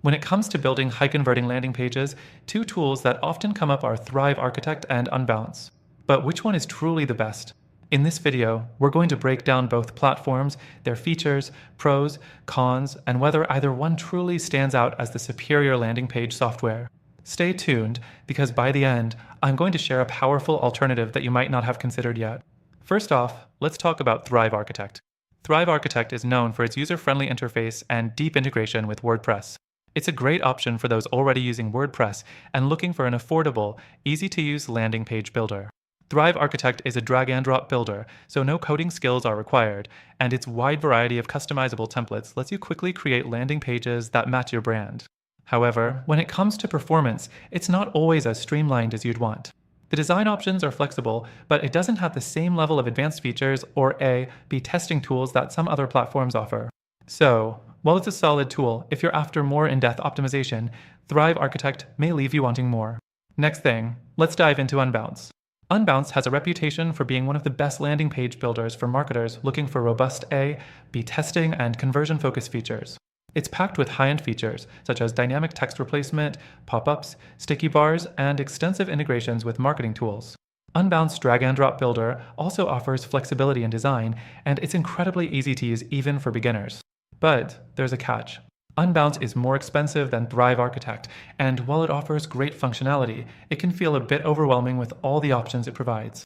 When it comes to building high-converting landing pages, two tools that often come up are Thrive Architect and Unbounce. But which one is truly the best? In this video, we're going to break down both platforms, their features, pros, cons, and whether either one truly stands out as the superior landing page software. Stay tuned, because by the end, I'm going to share a powerful alternative that you might not have considered yet. First off, let's talk about Thrive Architect. Thrive Architect is known for its user-friendly interface and deep integration with WordPress. It's a great option for those already using WordPress and looking for an affordable, easy-to-use landing page builder. Thrive Architect is a drag-and-drop builder, so no coding skills are required, and its wide variety of customizable templates lets you quickly create landing pages that match your brand. However, when it comes to performance, it's not always as streamlined as you'd want. The design options are flexible, but it doesn't have the same level of advanced features or A/B testing tools that some other platforms offer. So, while it's a solid tool, if you're after more in-depth optimization, Thrive Architect may leave you wanting more. Next thing, let's dive into Unbounce. Unbounce has a reputation for being one of the best landing page builders for marketers looking for robust A/B testing and conversion-focused features. It's packed with high-end features, such as dynamic text replacement, pop-ups, sticky bars, and extensive integrations with marketing tools. Unbounce drag-and-drop builder also offers flexibility in design, and it's incredibly easy to use even for beginners. But there's a catch. Unbounce is more expensive than Thrive Architect, and while it offers great functionality, it can feel a bit overwhelming with all the options it provides.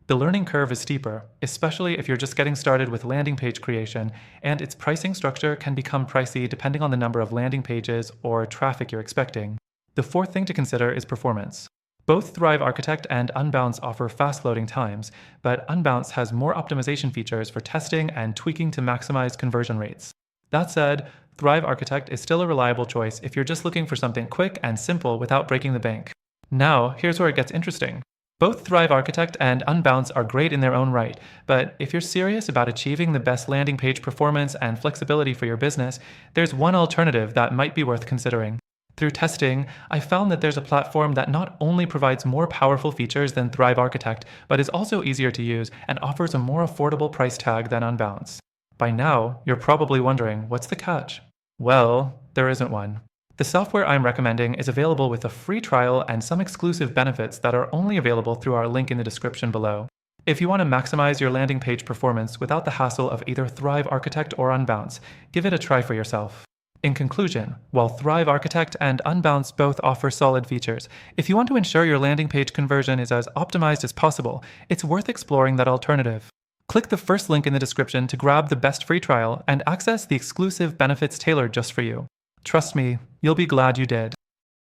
The learning curve is steeper, especially if you're just getting started with landing page creation, and its pricing structure can become pricey depending on the number of landing pages or traffic you're expecting. The fourth thing to consider is performance. Both Thrive Architect and Unbounce offer fast loading times, but Unbounce has more optimization features for testing and tweaking to maximize conversion rates. That said, Thrive Architect is still a reliable choice if you're just looking for something quick and simple without breaking the bank. Now, here's where it gets interesting. Both Thrive Architect and Unbounce are great in their own right, but if you're serious about achieving the best landing page performance and flexibility for your business, there's one alternative that might be worth considering. Through testing, I found that there's a platform that not only provides more powerful features than Thrive Architect, but is also easier to use and offers a more affordable price tag than Unbounce. By now, you're probably wondering, what's the catch? Well, there isn't one. The software I'm recommending is available with a free trial and some exclusive benefits that are only available through our link in the description below. If you want to maximize your landing page performance without the hassle of either Thrive Architect or Unbounce, give it a try for yourself. In conclusion, while Thrive Architect and Unbounce both offer solid features, if you want to ensure your landing page conversion is as optimized as possible, it's worth exploring that alternative. Click the first link in the description to grab the best free trial and access the exclusive benefits tailored just for you. Trust me, you'll be glad you did.